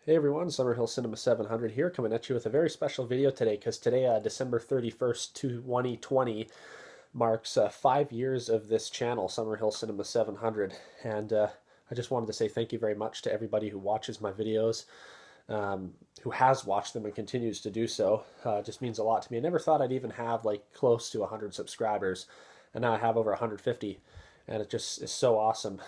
Hey everyone, Summerhill Cinema 700 here, coming at you with a very special video today, because today, December 31st, 2020, marks 5 years of this channel, Summerhill Cinema 700, and I just wanted to say thank you very much to everybody who watches my videos, who has watched them and continues to do so. It just means a lot to me. I never thought I'd even have like close to 100 subscribers, and now I have over 150, and it just is so awesome.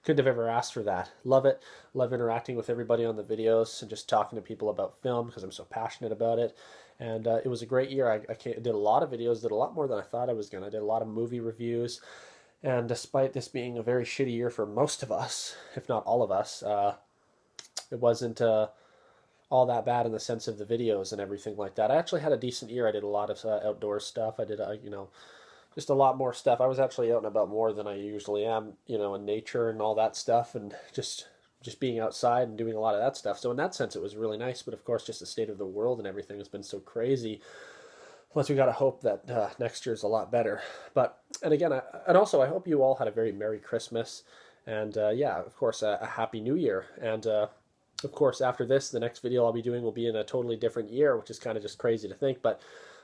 Couldn't have ever asked for that. Love it. Love interacting with everybody on the videos and just talking to people about film because I'm so passionate about it. And it was a great year. I did a lot of videos, did a lot more than I thought I was going to. I did a lot of movie reviews. And despite this being a very shitty year for most of us, if not all of us, it wasn't all that bad in the sense of the videos and everything like that. I actually had a decent year. I did a lot of outdoor stuff. I did, just a lot more stuff. I was actually out and about more than I usually am, in nature and all that stuff, and just being outside and doing a lot of that stuff. So in that sense, it was really nice. But of course, just the state of the world and everything has been so crazy. Plus, we got to hope that next year's a lot better. But, and again, and also, I hope you all had a very Merry Christmas. And yeah, of course, a Happy New Year. And of course, after this, the next video I'll be doing will be in a totally different year, which is kind of just crazy to think. But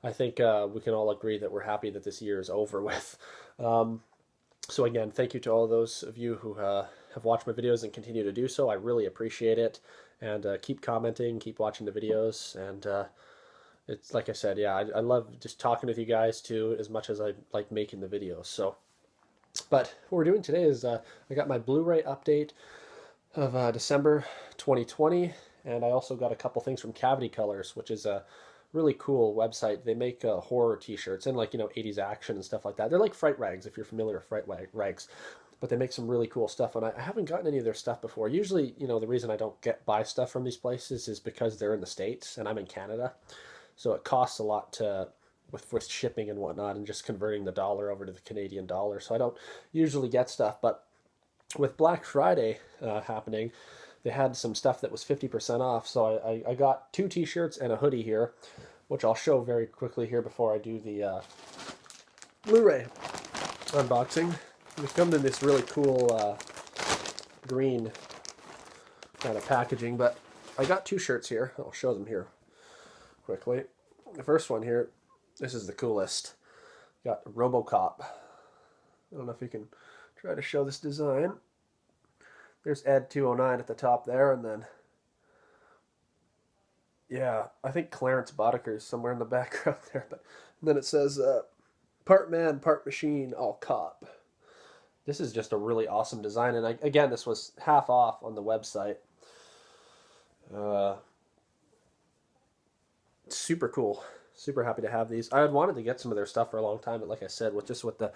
I think we can all agree that we're happy that this year is over with. So again, thank you to all those of you who have watched my videos and continue to do so. I really appreciate it. And keep commenting, keep watching the videos. And it's like I said, yeah, I love just talking with you guys too, as much as I like making the videos. So, but what we're doing today is I got my Blu Ray update of December 2020. And I also got a couple things from Cavity Colors, which is a really cool website. They make horror t-shirts and 80s action and stuff like that. They're like Fright Rags, if you're familiar with Fright Rags, but they make some really cool stuff, and I haven't gotten any of their stuff before. Usually, the reason I don't buy stuff from these places is because they're in the States and I'm in Canada, so it costs a lot with shipping and whatnot, and just converting the dollar over to the Canadian dollar, so I don't usually get stuff. But with Black Friday happening, they had some stuff that was 50% off, so I got 2 t-shirts and a hoodie here, which I'll show very quickly here before I do the Blu-ray unboxing. They come in this really cool green kind of packaging, but I got 2 shirts here. I'll show them here quickly. The first one here, this is the coolest. Got RoboCop. I don't know if you can try to show this design. There's Ed 209 at the top there, and then, yeah, I think Clarence Boddicker is somewhere in the background there. But then it says, part man, part machine, all cop. This is just a really awesome design, and again, this was half off on the website. Super cool. Super happy to have these. I had wanted to get some of their stuff for a long time, but like I said, with the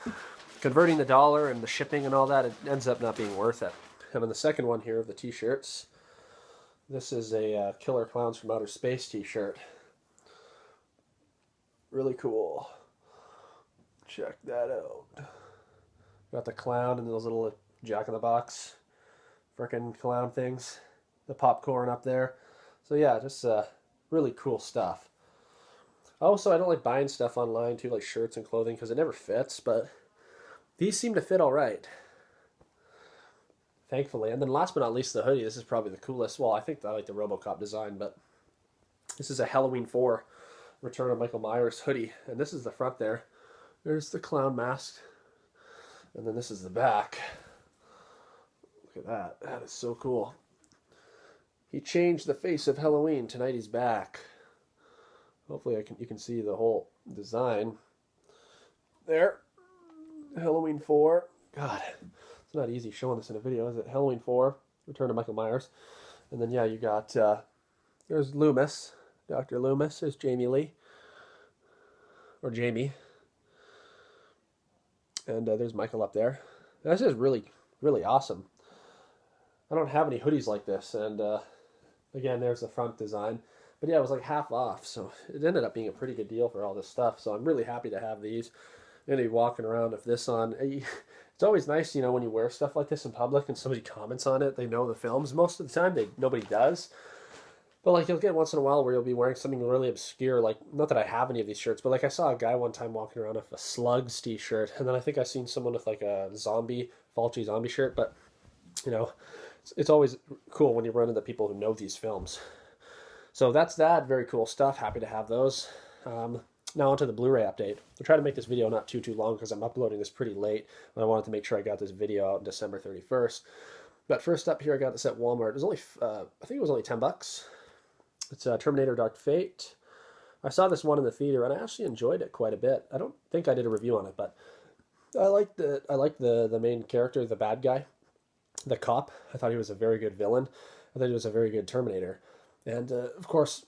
converting the dollar and the shipping and all that, it ends up not being worth it. And on the second one here of the t-shirts, this is a Killer Clowns from Outer Space t-shirt. Really cool. Check that out. Got the clown and those little Jack-in-the-Box frickin' clown things. The popcorn up there. So yeah, just really cool stuff. Also, I don't like buying stuff online too, like shirts and clothing, because it never fits, but these seem to fit all right, thankfully. And then last but not least, the hoodie. This is probably the coolest. Well, I think I like the RoboCop design, but this is a Halloween 4 Return of Michael Myers hoodie. And this is the front there. There's the clown mask. And then this is the back. Look at that. That is so cool. He changed the face of Halloween. Tonight he's back. Hopefully you can see the whole design. There. Halloween 4. God. It's not easy showing this in a video, is it? Halloween 4, Return of Michael Myers. And then, yeah, you got, there's Loomis, Dr. Loomis. There's Jamie Lee. Or Jamie. And there's Michael up there. This is really, really awesome. I don't have any hoodies like this. And, again, there's the front design. But, yeah, it was like half off. So it ended up being a pretty good deal for all this stuff. So I'm really happy to have these. You're going to be walking around with this on. It's always nice, when you wear stuff like this in public and somebody comments on it. They know the films. Most of the time, nobody does. But, like, you'll get once in a while where you'll be wearing something really obscure. Like, not that I have any of these shirts, but, like, I saw a guy one time walking around with a Slugs t-shirt. And then I think I seen someone with, like, a Fulci zombie shirt. But, it's always cool when you run into people who know these films. So that's that. Very cool stuff. Happy to have those. Now onto the Blu-ray update. I'll try to make this video not too long because I'm uploading this pretty late, but I wanted to make sure I got this video out on December 31st. But first up here, I got this at Walmart. It was only, I think it was only $10. It's Terminator Dark Fate. I saw this one in the theater and I actually enjoyed it quite a bit. I don't think I did a review on it, but I liked the main character, the bad guy, the cop. I thought he was a very good villain. I thought he was a very good Terminator. And of course,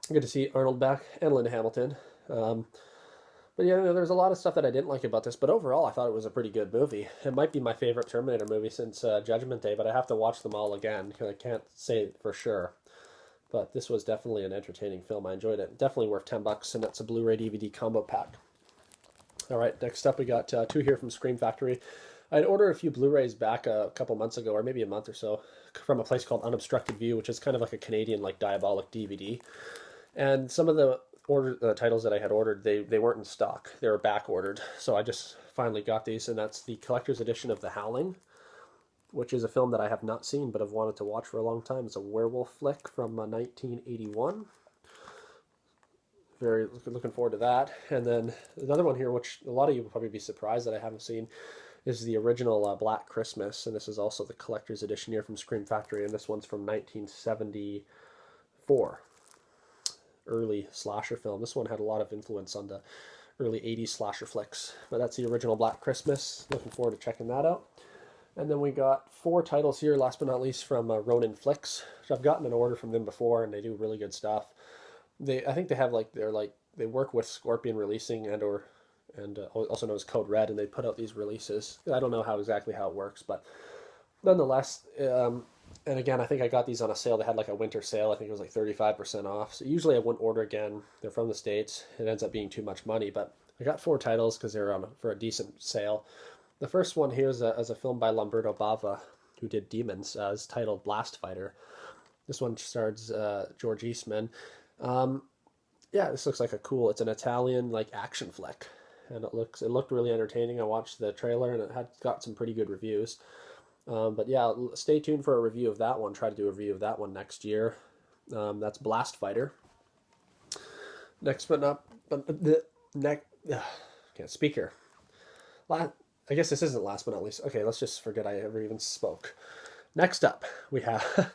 good to see Arnold back and Linda Hamilton. But yeah, there's a lot of stuff that I didn't like about this, but overall I thought it was a pretty good movie. It might be my favorite Terminator movie since Judgment Day, but I have to watch them all again because I can't say for sure. But this was definitely an entertaining film. I enjoyed it. Definitely worth $10, and that's a Blu-ray DVD combo pack. All right, next up we got two here from Scream Factory. I'd ordered a few Blu-rays back a couple months ago, or maybe a month or so, from a place called Unobstructed View, which is kind of like a Canadian like Diabolic DVD. And some of the titles that I had ordered, they weren't in stock. They were back ordered. So I just finally got these, and that's the collector's edition of The Howling, which is a film that I have not seen but have wanted to watch for a long time. It's a werewolf flick from 1981. Very looking forward to that. And then another one here, which a lot of you will probably be surprised that I haven't seen, is the original Black Christmas, and this is also the collector's edition here from Scream Factory, and this one's from 1974. Early slasher film. This one had a lot of influence on the early 80s slasher flicks, but that's the original Black Christmas. Looking forward to checking that out. And then we got 4 titles here, last but not least, from Ronin Flicks. So I've gotten an order from them before, and they do really good stuff. I think they have they work with Scorpion Releasing and also known as Code Red, and they put out these releases. I don't know exactly how it works, but nonetheless, and again, I think I got these on a sale. They had like a winter sale. I think it was like 35% off. So usually I wouldn't order again. They're from the States. It ends up being too much money, but I got 4 titles because they're for a decent sale. The first one here is a film by Lamberto Bava, who did Demons, is titled Blast Fighter. This one stars George Eastman. Yeah, this looks like it's an Italian like action flick, and it looked really entertaining. I watched the trailer and it had got some pretty good reviews. But yeah, stay tuned for a review of that one. Try to do a review of that one next year. That's Blast Fighter. Next can't speak here. I guess this isn't last but not least. Okay, let's just forget I ever even spoke. Next up, we have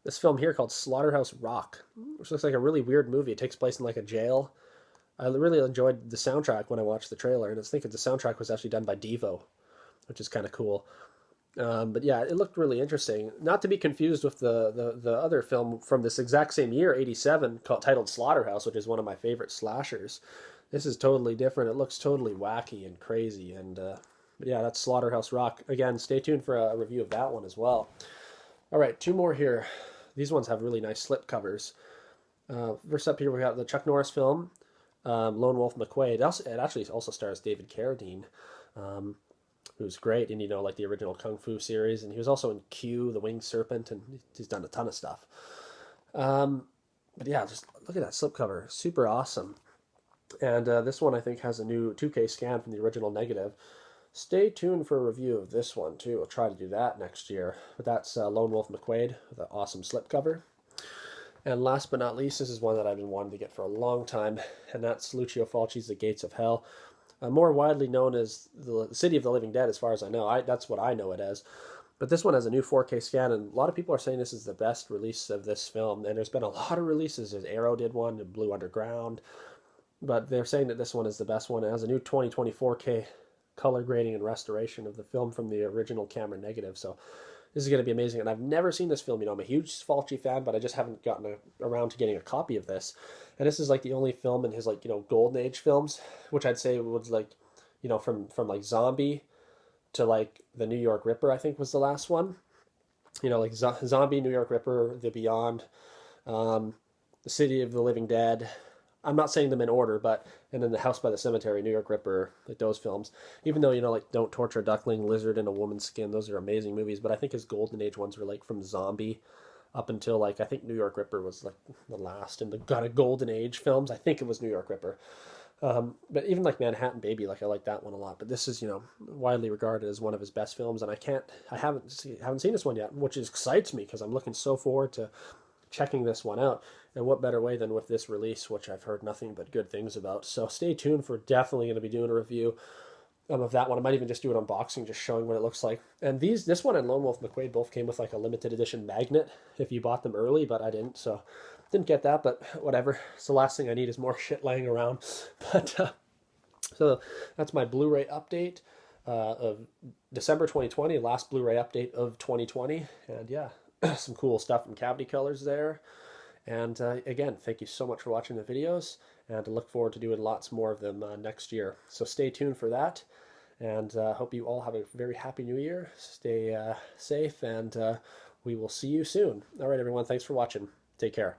this film here called Slaughterhouse Rock, which looks like a really weird movie. It takes place in like a jail. I really enjoyed the soundtrack when I watched the trailer, and I was thinking the soundtrack was actually done by Devo, which is kind of cool. But yeah, it looked really interesting. Not to be confused with the other film from this exact same year, 87, titled Slaughterhouse, which is one of my favorite slashers. This is totally different. It looks totally wacky and crazy. And but yeah, that's Slaughterhouse Rock. Again, stay tuned for a review of that one as well. All right, 2 more here. These ones have really nice slip covers. First up here, we got the Chuck Norris film, Lone Wolf McQuade. It actually also stars David Carradine, who's great, and like the original Kung Fu series, and he was also in Q, The Winged Serpent, and he's done a ton of stuff. But yeah, just look at that slipcover, super awesome. And this one I think has a new 2K scan from the original negative. Stay tuned for a review of this one too. I'll try to do that next year. But that's Lone Wolf McQuade with an awesome slipcover. And last but not least, this is one that I've been wanting to get for a long time, and that's Lucio Fulci's The Gates of Hell. More widely known as the City of the Living Dead, as far as I know. That's what I know it as. But this one has a new 4K scan, and a lot of people are saying this is the best release of this film. And there's been a lot of releases. Arrow did one, and Blue Underground. But they're saying that this one is the best one. It has a new 20/20 4K color grading and restoration of the film from the original camera negative. So this is going to be amazing. And I've never seen this film. I'm a huge Fulci fan, but I just haven't gotten around to getting a copy of this. And this is like the only film in his golden age films, which I'd say was from like Zombie to like the New York Ripper, I think was the last one. Like Zombie, New York Ripper, The Beyond, The City of the Living Dead. I'm not saying them in order, and then The House by the Cemetery, New York Ripper, like those films. Even though, like Don't Torture a Duckling, Lizard in a Woman's Skin, those are amazing movies. But I think his golden age ones were like from Zombie up until I think New York Ripper was like the last in the kind of golden age films. I think it was New York Ripper. But even like Manhattan Baby, like I like that one a lot. But this is, widely regarded as one of his best films, and I haven't seen this one yet, which excites me because I'm looking so forward to checking this one out. And what better way than with this release, which I've heard nothing but good things about. So stay tuned for definitely going to be doing a review of that one. I might even just do an unboxing, just showing what it looks like. And this one and Lone Wolf McQuade both came with like a limited edition magnet if you bought them early, but I didn't, so didn't get that. But whatever. It's the last thing I need is more shit laying around. But so that's my Blu-ray update of December 2020, last Blu-ray update of 2020, and yeah, some cool stuff in cavity colors there. And again, thank you so much for watching the videos, and I look forward to doing lots more of them next year. So stay tuned for that, and hope you all have a very happy new year. Stay safe, and we will see you soon. All right, everyone, thanks for watching. Take care.